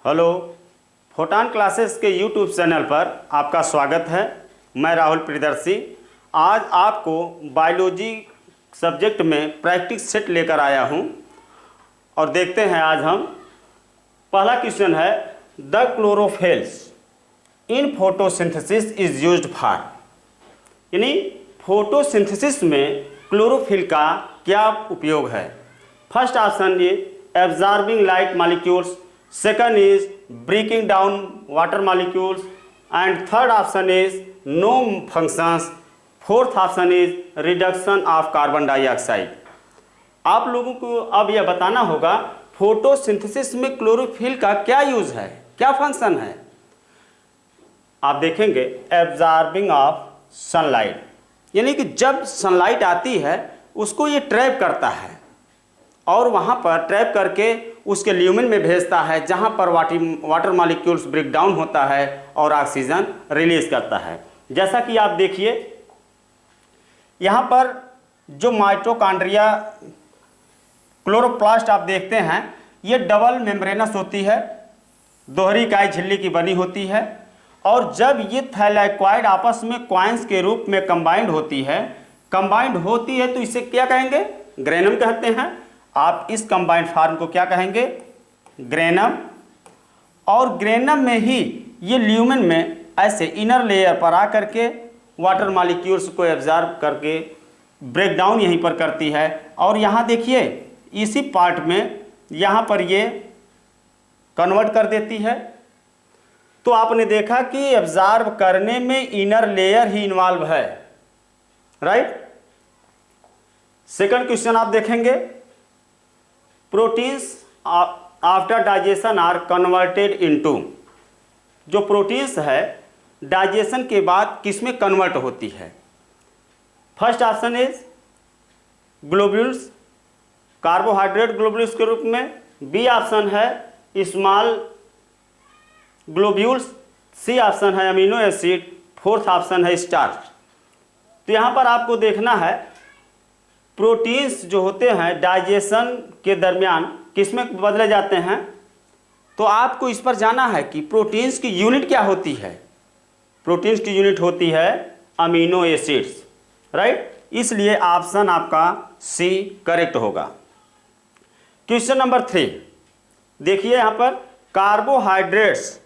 Hello, photon classes के YouTube channel पर आपका स्वागत है। मैं राहुल प्रियदर्शी आज आपको बायोलॉजी सब्जेक्ट में प्रैक्टिस सेट लेकर आया हूं और देखते हैं आज हम। पहला क्वेश्चन है, the chlorophylls in photosynthesis is used for, यानी फोटोसिंथेसिस में क्लोरोफिल का क्या उपयोग है। फर्स्ट ऑप्शन ये absorbing light molecules, second is breaking down water molecules and third option is no functions, fourth option is reduction of carbon dioxide. आप लोगों को अब यह बताना होगा फोटोसिंथेसिस में क्लोरोफिल का क्या यूज है, क्या फंक्शन है। आप देखेंगे एब्जॉर्बिंग ऑफ सनलाइट, यानी कि जब सनलाइट आती है उसको ये ट्रैप करता है और वहाँ पर ट्रैप करके उसके ल्यूमेन में भेजता है, जहाँ पर वाटर मॉलिक्यूल्स ब्रेक डाउन होता है और ऑक्सीजन रिलीज करता है। जैसा कि आप देखिए यहाँ पर जो माइटोकॉन्ड्रिया क्लोरोप्लास्ट आप देखते हैं, ये डबल मेम्ब्रेनस होती है, दोहरी इकाई झिल्ली की बनी होती है और जब ये थैलेक्वाइड आपस में क्वाइंस के रूप में कंबाइंड होती है तो इसे क्या कहेंगे, ग्रेनम कहते हैं। आप इस कंबाइंड फार्म को क्या कहेंगे, ग्रेनम। और ग्रेनम में ही ये ल्यूमेन में ऐसे इनर लेयर पर आ करके वाटर मॉलिक्यूल्स को एब्जॉर्ब करके ब्रेक डाउन यहीं पर करती है और यहाँ देखिए इसी पार्ट में यहाँ पर ये कन्वर्ट कर देती है। तो आपने देखा कि एब्जॉर्ब करने में इनर लेयर ही इन्वॉल्व है, राइट। सेकंड क्वेश्चन आप देखेंगे, proteins after digestion are converted into, जो प्रोटीन्स है डाइजेशन के बाद किसमें कन्वर्ट होती है। First option is globules, carbohydrate globules के रूप में। बी ऑप्शन है स्मॉल ग्लोब्यूल्स, सी ऑप्शन है अमीनो एसिड, फोर्थ ऑप्शन है स्टार्च। तो यहाँ पर आपको देखना है प्रोटीन्स जो होते हैं डाइजेशन के दरमियान किसमें बदले जाते हैं, तो आपको इस पर जाना है कि प्रोटीन्स की यूनिट क्या होती है। प्रोटीन्स की यूनिट होती है अमीनो एसिड्स, राइट। इसलिए ऑप्शन आपका सी करेक्ट होगा। क्वेश्चन नंबर 3 देखिए यहाँ पर, carbohydrates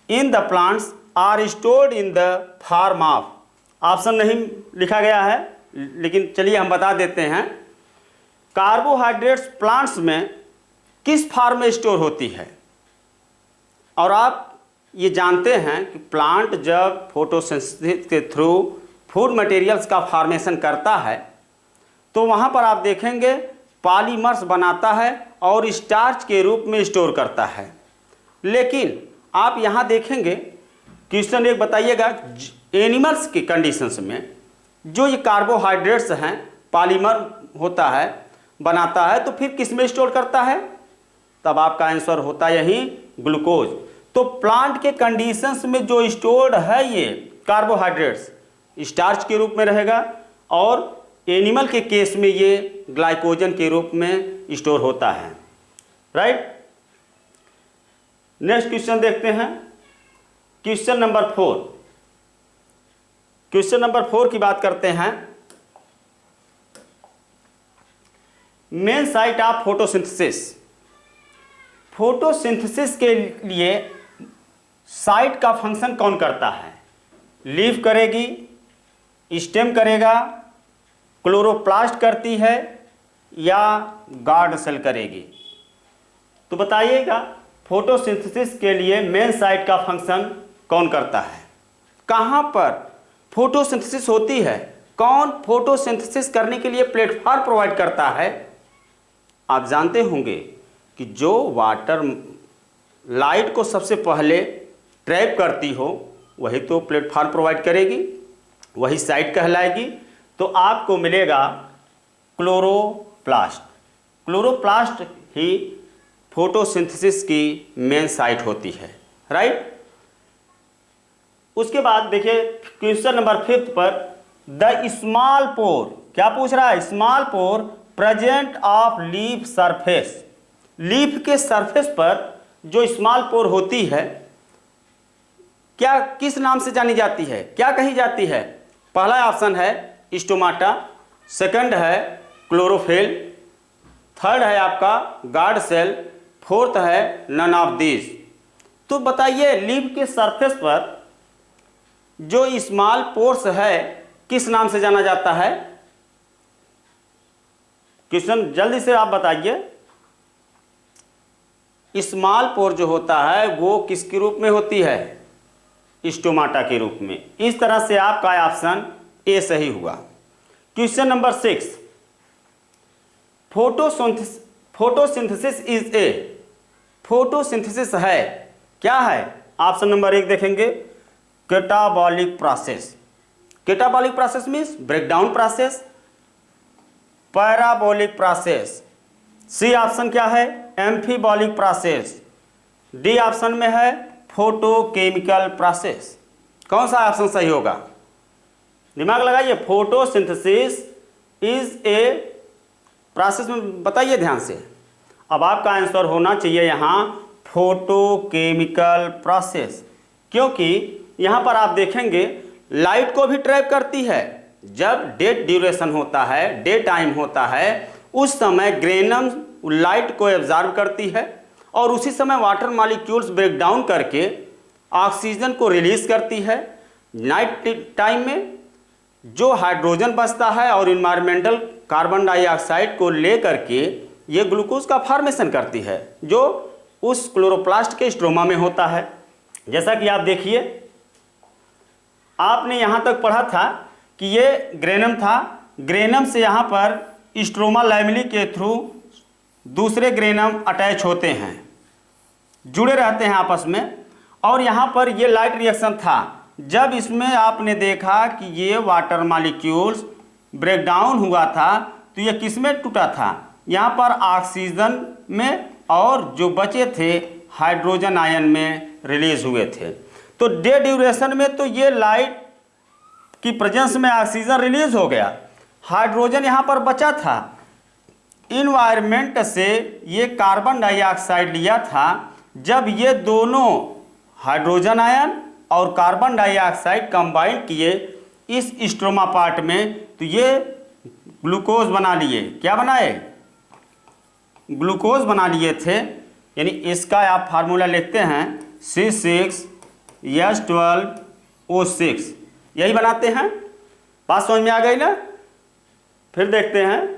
in the plants are stored in the form of, option नहीं लिखा गया है लेकिन चलिए हम बता देते हैं। कार्बोहाइड्रेट्स प्लांट्स में किस फॉर्म में स्टोर होती है। और आप ये जानते हैं कि प्लांट जब फोटोसिंथेसिस के थ्रू फूड मटेरियल्स का फॉर्मेशन करता है तो वहाँ पर आप देखेंगे पॉलीमर्स बनाता है और स्टार्च के रूप में स्टोर करता है। लेकिन आप यहाँ देखेंगे, क्वेश्चन एक बताइएगा, एनिमल्स की कंडीशंस में जो ये कार्बोहाइड्रेट्स हैं पॉलीमर होता है बनाता है तो फिर किस में स्टोर करता है, तब आपका आंसर होता है यही ग्लूकोज। तो प्लांट के कंडीशंस में जो स्टोर्ड है ये कार्बोहाइड्रेट्स स्टार्च के रूप में रहेगा और एनिमल के केस में ये ग्लाइकोजन के रूप में स्टोर होता है, राइट। नेक्स्ट क्वेश्चन देखते हैं, क्वेश्चन नंबर 4। क्वेश्चन नंबर 4 की बात करते हैं। Main site of photosynthesis, photosynthesis के लिए साइट का फंक्शन कौन करता है। लीफ करेगी, स्टेम करेगा, क्लोरोप्लास्ट करती है या गार्ड सेल करेगी। तो बताइएगा फोटोसिंथेसिस के लिए मेन साइट का फंक्शन कौन करता है, कहाँ पर फोटोसिंथेसिस होती है, कौन फोटोसिंथेसिस करने के लिए प्लेटफॉर्म प्रोवाइड करता है। आप जानते होंगे कि जो वाटर लाइट को सबसे पहले ट्रैप करती हो वही तो प्लेटफॉर्म प्रोवाइड करेगी, वही साइट कहलाएगी। तो आपको मिलेगा क्लोरोप्लास्ट। क्लोरोप्लास्ट ही फोटोसिंथेसिस की मेन साइट होती है, राइट। उसके बाद देखिए क्वेश्चन नंबर 5 पर, द स्मॉल पोर, क्या पूछ रहा है, small pore present of leaf surface, leaf के सरफेस पर जो स्मॉल पोर होती है क्या किस नाम से जानी जाती है, क्या कही जाती है? पहला ऑप्शन है स्टोमाटा, सेकंड है क्लोरोफिल, थर्ड है आपका गार्ड सेल, फोर्थ है नन ऑफ दिस। तो बताइए लीफ के सरफेस पर जो स्मॉल पोर्स है किस नाम से जाना जाता है? क्वेश्चन जल्दी से आप बताइए। स्मॉल पोर जो होता है वो किसके रूप में होती है? स्टोमाटा के रूप में। इस तरह से आपका ऑप्शन ए सही हुआ। Question number 6, photosynthesis is a, photosynthesis है क्या है? ऑप्शन नंबर 1 देखेंगे catabolic process. Catabolic process means breakdown process, parabolic process. C option क्या है? Amphibolic process. डी ऑप्शन में है फोटोकेमिकल प्रोसेस। कौन सा ऑप्शन सही होगा? दिमाग लगाइए। फोटोसिंथेसिस इज ए प्रोसेस में बताइए ध्यान से। अब आपका आंसर होना चाहिए यहाँ फोटोकेमिकल प्रोसेस, क्योंकि यहाँ पर आप देखेंगे लाइट को भी ट्रैप करती है। जब डे ड्यूरेशन होता है, डे टाइम होता है, उस समय ग्रेनम लाइट को एब्जॉर्ब करती है और उसी समय वाटर मॉलिक्यूल्स ब्रेक डाउन करके ऑक्सीजन को रिलीज करती है। नाइट टाइम में जो हाइड्रोजन बचता है और इन्वायरमेंटल कार्बन डाइऑक्साइड को लेकर के ये ग्लूकोज का फॉर्मेशन करती है, जो उस क्लोरोप्लास्ट के स्ट्रोमा में होता है। जैसा कि आप देखिए, आपने यहाँ तक पढ़ा था कि ये ग्रेनम था, ग्रेनम से यहाँ पर स्ट्रोमा लैमेली के थ्रू दूसरे ग्रेनम अटैच होते हैं, जुड़े रहते हैं आपस में, और यहाँ पर ये लाइट रिएक्शन था। जब इसमें आपने देखा कि ये वाटर मॉलिक्यूल्स ब्रेकडाउन हुआ था तो ये किस में टूटा था? यहाँ पर ऑक्सीजन में, और जो बचे थे हाइड्रोजन आयन में रिलीज हुए थे। तो डे ड्यूरेशन में तो ये लाइट की प्रेजेंस में ऑक्सीजन रिलीज हो गया, हाइड्रोजन यहाँ पर बचा था। इन्वायरमेंट से ये कार्बन डाइऑक्साइड लिया था। जब ये दोनों हाइड्रोजन आयन और कार्बन डाइऑक्साइड कंबाइन किए इस स्ट्रोमा पार्ट में, तो ये ग्लूकोज बना लिए। क्या बनाए? ग्लूकोज बना लिए थे। यानी इसका आप फार्मूला लिखते हैं C6H12O6, यही बनाते हैं। बात समझ में आ गई ना? फिर देखते हैं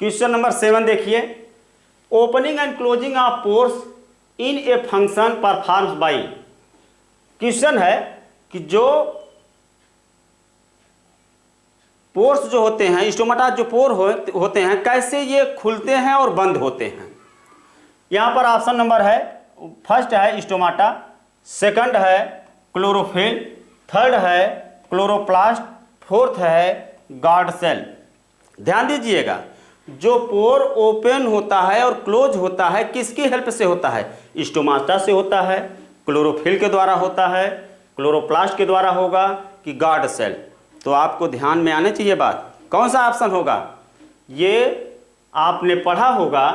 क्वेश्चन नंबर 7 देखिए। Opening and closing of pores in a function performs by. Question है कि जो पोर्स जो होते हैं, स्टोमाटा जो पोर होते हैं, कैसे ये खुलते हैं और बंद होते हैं। यहाँ पर ऑप्शन नंबर है, फर्स्ट है स्टोमाटा, सेकंड है क्लोरोफिल, थर्ड है क्लोरोप्लास्ट, फोर्थ है गार्ड सेल। ध्यान दीजिएगा, जो पोर ओपन होता है और क्लोज होता है किसकी हेल्प से होता है? स्टोमाटा से होता है, क्लोरोफिल के द्वारा होता है, क्लोरोप्लास्ट के द्वारा होगा कि गार्ड सेल। तो आपको ध्यान में आने चाहिए बात। कौन सा ऑप्शन होगा? ये आपने पढ़ा होगा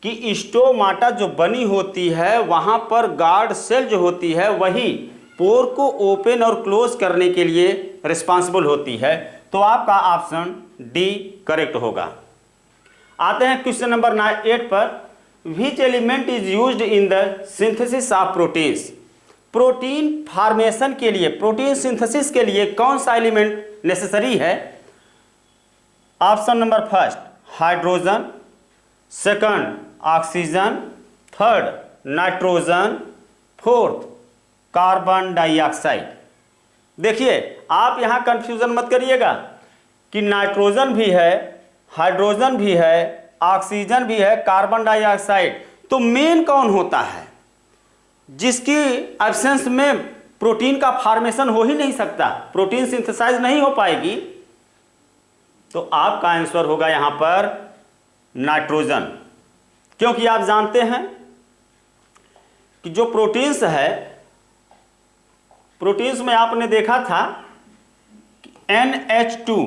कि स्टोमाटा जो बनी होती है वहाँ पर गार्ड सेल जो होती है वही पोर को ओपन और क्लोज करने के लिए रिस्पॉन्सिबल होती है। तो आपका ऑप्शन डी करेक्ट होगा। आते हैं क्वेश्चन नंबर 8 पर। Which element is used in the synthesis of proteins. Protein formation के लिए, प्रोटीन सिंथेसिस के लिए कौन सा एलिमेंट नेसेसरी है? Option number first hydrogen, second oxygen, third nitrogen, fourth carbon dioxide. देखिए आप यहाँ कंफ्यूजन मत करिएगा कि नाइट्रोजन भी है, हाइड्रोजन भी है, ऑक्सीजन भी है, कार्बन डाइऑक्साइड। तो मेन कौन होता है जिसकी एब्सेंस में प्रोटीन का फॉर्मेशन हो ही नहीं सकता, प्रोटीन सिंथेसाइज नहीं हो पाएगी? तो आपका आंसर होगा यहाँ पर नाइट्रोजन। क्योंकि आप जानते हैं कि जो प्रोटीन्स है, प्रोटीन्स में आपने देखा था कि NH2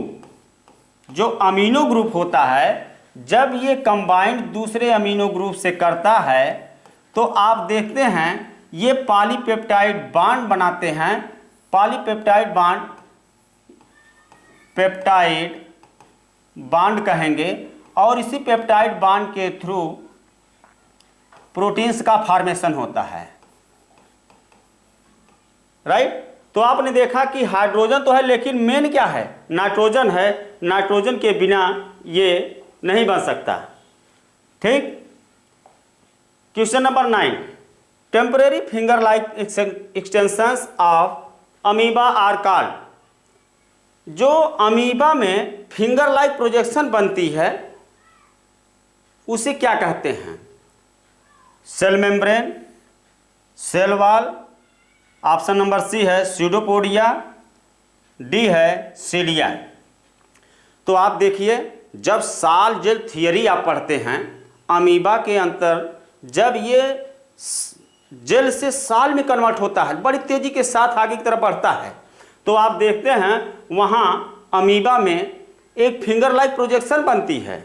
जो अमीनो ग्रुप होता है, जब ये कंबाइंड दूसरे अमीनो ग्रुप से करता है तो आप देखते हैं ये पॉलीपेप्टाइड बांड बनाते हैं। पॉलीपेप्टाइड बांड, पेप्टाइड बांड कहेंगे, और इसी पेप्टाइड बांड के थ्रू प्रोटीन्स का फॉर्मेशन होता है। राइट। तो आपने देखा कि हाइड्रोजन तो है लेकिन मेन क्या है, नाइट्रोजन है। नाइट्रोजन के बिना ये नहीं बन सकता। ठीक। Question number 9, temporary finger like extensions of amoeba are called. जो अमीबा में फिंगर लाइक प्रोजेक्शन बनती है उसे क्या कहते हैं? Cell membrane, cell wall, option number C है स्यूडोपोडिया, डी है सीलिया। तो आप देखिए, जब साल जेल थियरी आप पढ़ते हैं, अमीबा के अंतर जब ये जेल से साल में कन्वर्ट होता है, बड़ी तेजी के साथ आगे की तरफ बढ़ता है, तो आप देखते हैं वहाँ अमीबा में एक फिंगर लाइक प्रोजेक्शन बनती है।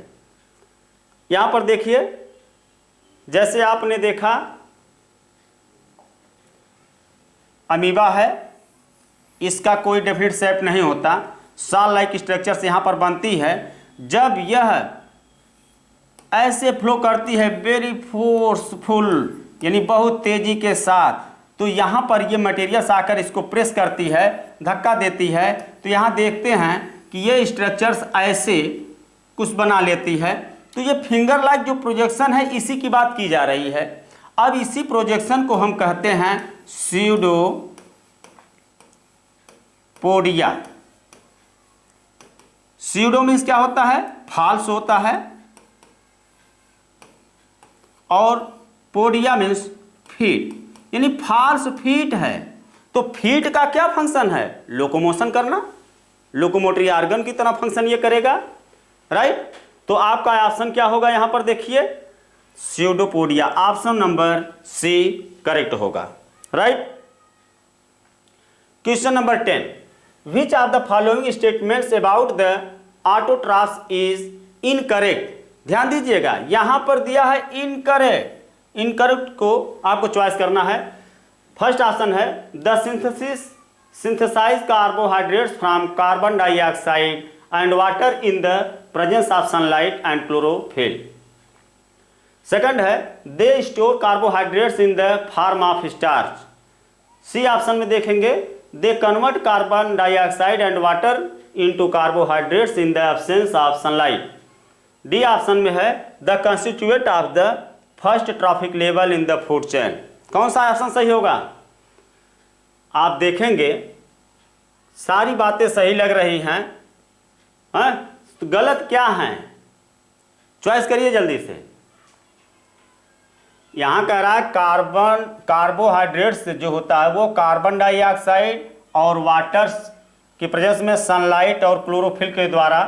यहाँ पर देखिए, जैसे आपने देखा अमीबा है, इसका कोई डेफिनेट शेप नहीं होता, साल लाइक स्ट्रक्चर्स यहाँ पर बनती है। जब यह ऐसे फ्लो करती है वेरी फोर्सफुल, यानी बहुत तेजी के साथ, तो यहाँ पर ये मटेरियल्स आकर इसको प्रेस करती है, धक्का देती है, तो यहाँ देखते हैं कि ये स्ट्रक्चर्स ऐसे कुछ बना लेती है। तो ये फिंगर लाइक जो प्रोजेक्शन है इसी की बात की जा रही है। अब इसी प्रोजेक्शन को हम कहते हैं स्यूडोपोडिया। स्यूडो मीन्स क्या होता है? फाल्स होता है, और पोडिया मीन्स फीट, यानी फाल्स फीट है। तो फीट का क्या फंक्शन है? लोकोमोशन करना, लोकोमोटरी आर्गन की तरह फंक्शन ये करेगा। राइट। तो आपका ऑप्शन क्या होगा? यहां पर देखिए pseudopodia, option number C correct होगा। Right. Question number 10, which of the following statements about the autotrophs is incorrect. ध्यान दीजिएगा, यहां पर दिया है इनकरेक्ट। इनकरेक्ट को आपको चॉइस करना है। फर्स्ट ऑप्शन है the synthesize carbohydrates from carbon dioxide and water in the presence of sunlight and chlorophyll. Second है they store carbohydrates in the form of starch. C option में देखेंगे they convert carbon dioxide and water into carbohydrates in the absence of sunlight. D option में है the constituent of the first trophic level in the food chain. कौन सा option सही होगा? आप देखेंगे सारी बातें सही लग रही हैं, तो गलत क्या हैं? चॉइस करिए जल्दी से। यहां कह रहा है कार्बोहाइड्रेट्स जो होता है वो कार्बन डाइऑक्साइड और वाटर की प्रेजेंस में सनलाइट और क्लोरोफिल के द्वारा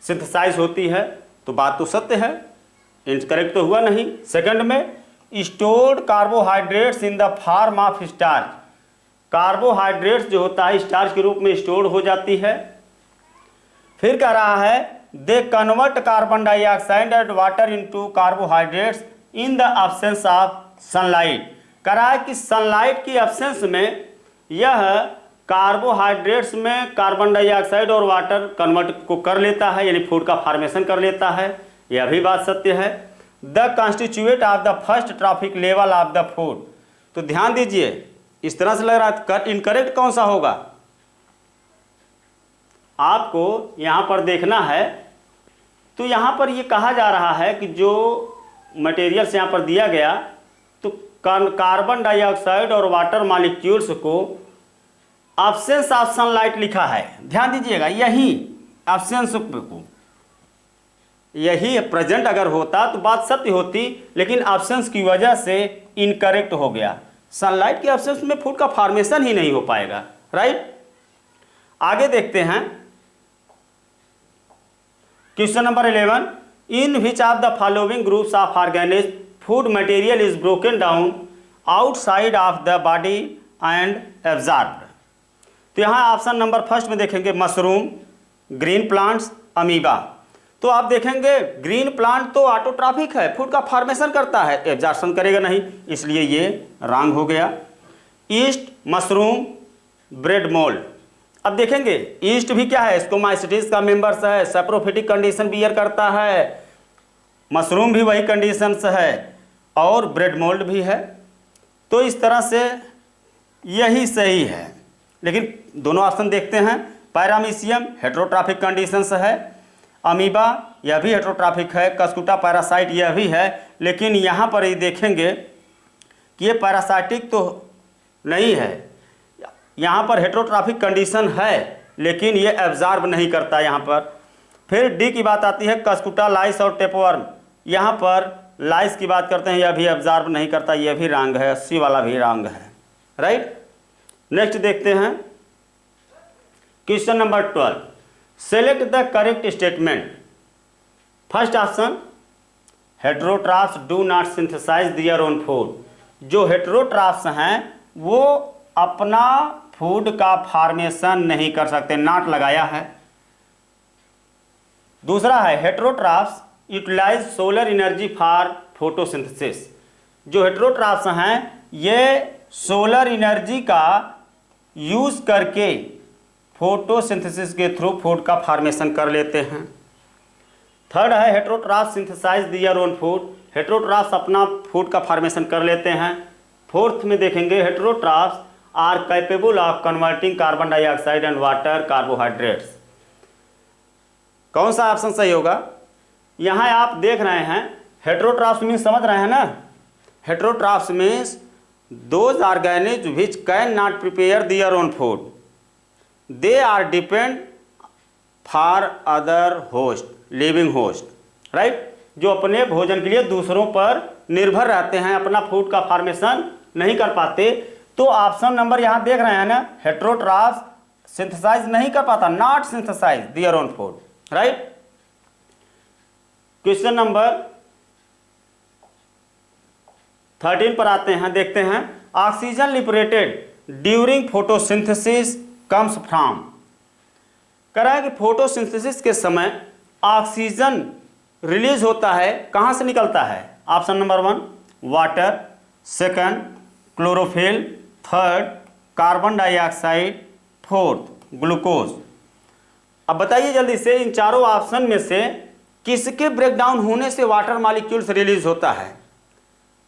सिंथेसाइज होती है। तो बात तो सत्य है, इनकरेक्ट तो हुआ नहीं। सेकंड में stored carbohydrates in the form of starch, carbohydrates जो होता है स्टार्च के रूप में स्टोर हो जाती है। फिर कह रहा है दे convert carbon dioxide and water into carbohydrates in the absence of sunlight. कह रहा है कि सनलाइट की एब्सेंस में यह कार्बोहाइड्रेट्स में कार्बन डाइऑक्साइड और वाटर कन्वर्ट को कर लेता है, यानी फूड का फॉर्मेशन कर लेता है। यह भी बात सत्य है। The constituent of the first trophic level of the food. तो ध्यान दीजिए, इस तरह से लग रहा है इनकरेक्ट कौन सा होगा? आपको यहां पर देखना है। तो यहां पर यह कहा जा रहा है कि जो मटेरियल्स यहां पर दिया गया, तो कार्बन डाइऑक्साइड और वाटर मॉलिक्यूल्स को एब्सेंस ऑफ सनलाइट लिखा है। ध्यान दीजिएगा, यही एब्सेंस को, यही प्रेजेंट अगर होता तो बात सत्य होती, लेकिन एब्सेंस की वजह से इनकरेक्ट हो गया। सनलाइट के एब्सेंस में फूड का फॉर्मेशन ही नहीं हो पाएगा। राइट। आगे देखते हैं question number 11, in which of the following groups of organism food material is broken down outside of the body and absorbed. तो तो यहाँ ऑप्शन नंबर फर्स्ट में देखेंगे मशरूम, ग्रीन प्लांट्स, अमीबा। तो आप देखेंगे ग्रीन प्लांट तो ऑटोट्रॉफिक है, फूड का फॉर्मेशन करता है, एब्जॉर्प्शन करेगा नहीं, इसलिए ये रॉन्ग हो गया। East, mushroom, bread mould. अब देखेंगे ईस्ट भी क्या है, स्कोमाइसिटिस का मेंबर्स है, सैप्रोफिटिक कंडीशन बियर करता है, मशरूम भी वही कंडीशंस है और ब्रेड मोल्ड भी है। तो इस तरह से यही सही है, लेकिन दोनों ऑप्शन देखते हैं। पैरामीशियम हेटेरोट्रॉफिक कंडीशंस है, अमीबा यह भी हेटेरोट्रॉफिक है, कस्कुटा पैरासाइट यह भी है, लेकिन यहाँ पर ही देखेंगे कि ये पैरासाइटिक तो नहीं है, यहाँ पर हेटेरोट्रॉफिक कंडीशन है लेकिन ये एब्जॉर्ब नहीं करता यहाँ पर। फिर डी की बात आती है, कस्कुटा, लाइस और टेपवर्म। यहाँ पर लाइस की बात करते हैं, यह भी एब्जॉर्ब नहीं करता, यह भी रॉन्ग है, सी वाला भी रॉन्ग है, राइट। नेक्स्ट देखते हैं question number 12, select the correct statement. First option, heterotrophs do not synthesize their own food. जो हेटेरोट्रॉफ्स हैं वो अपना फूड का फॉर्मेशन नहीं कर सकते, नॉट लगाया है। दूसरा है, heterotrophs utilize solar energy for photosynthesis. जो हेटेरोट्रॉफ्स हैं ये सोलर एनर्जी का यूज करके फोटोसिंथेसिस के थ्रू फूड का फॉर्मेशन कर लेते हैं। थर्ड है, heterotrophs synthesize their own food. Heterotrophs अपना फूड का फॉर्मेशन कर लेते हैं। फोर्थ में देखेंगे, heterotrophs are capable of converting carbon dioxide and water carbohydrates. कौन सा ऑप्शन सही होगा? यहाँ आप देख रहे हैं हेटेरोट्रॉफ्स मीन्स समझ रहे हैं ना, heterotrophs means those organism which can not prepare their own food, they are depend for other host, living host, right. जो अपने भोजन के लिए दूसरों पर निर्भर रहते हैं, अपना फूड का फॉर्मेशन नहीं कर पाते। तो ऑप्शन नंबर यहाँ देख रहे हैं ना, हेटेरोट्रॉफ्स सिंथेसाइज नहीं कर पाता, not synthesize their own food, right. Question number 13 पर आते हैं, देखते हैं। Oxygen liberated during photosynthesis comes from. कह रहा है कि फोटोसिंथेसिस के समय ऑक्सीजन रिलीज होता है, कहाँ से निकलता है? Option number 1 water, second chlorophyll, third carbon dioxide, fourth glucose. अब बताइए जल्दी से, इन चारों ऑप्शन में से किसके ब्रेकडाउन होने से वाटर मॉलिक्यूल्स रिलीज होता है?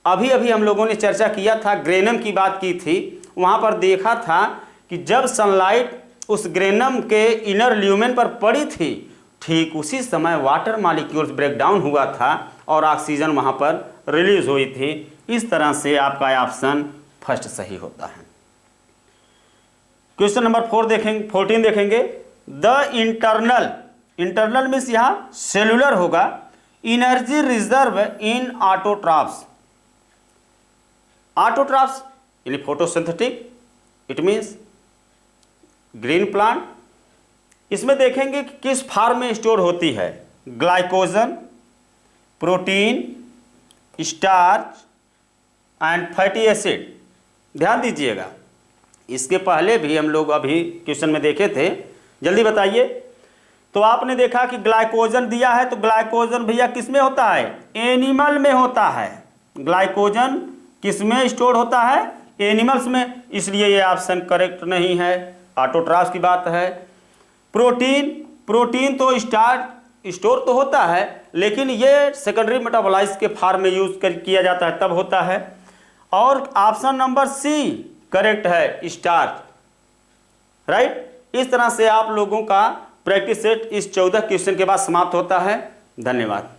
अभी अभी हम लोगों ने चर्चा किया था, ग्रेनम की बात की थी, वहाँ पर देखा था कि जब सनलाइट उस ग्रेनम के इनर ल्यूमेन पर पड़ी थी, ठीक उसी समय वाटर मॉलिक्यूल्स ब्रेकडाउन हुआ था और ऑक्सीजन वहाँ पर रिलीज हुई थी। इस तरह से आपका ऑप्शन फर्स्ट सही होता है। क्वेश्चन नंबर 14 देखेंगे। द इंटरनल मीन्स यहाँ सेलुलर होगा, energy reserve in autotrophs. Autotrophs यानी photosynthetic, it means green plant. इसमें देखेंगे कि किस फॉर्म में स्टोर होती है, glycogen, protein, starch and fatty acid. ध्यान दीजिएगा, इसके पहले भी हम लोग अभी क्वेश्चन में देखे थे, जल्दी बताइए। तो आपने देखा कि ग्लाइकोजन दिया है, तो ग्लाइकोजन भैया किस में होता है? एनिमल में होता है। ग्लाइकोजन किस में स्टोर होता है? एनिमल्स में, इसलिए ये ऑप्शन करेक्ट नहीं है, ऑटोट्रॉफ्स की बात है। प्रोटीन तो स्टोर तो होता है, लेकिन ये सेकेंडरी मेटाबोलाइज के फॉर्म में यूज किया जाता है, तब होता है। और ऑप्शन नंबर सी करेक्ट है, स्टार्च, राइट। इस तरह से आप लोगों का प्रैक्टिस सेट इस 14 क्वेश्चन के बाद समाप्त होता है। धन्यवाद।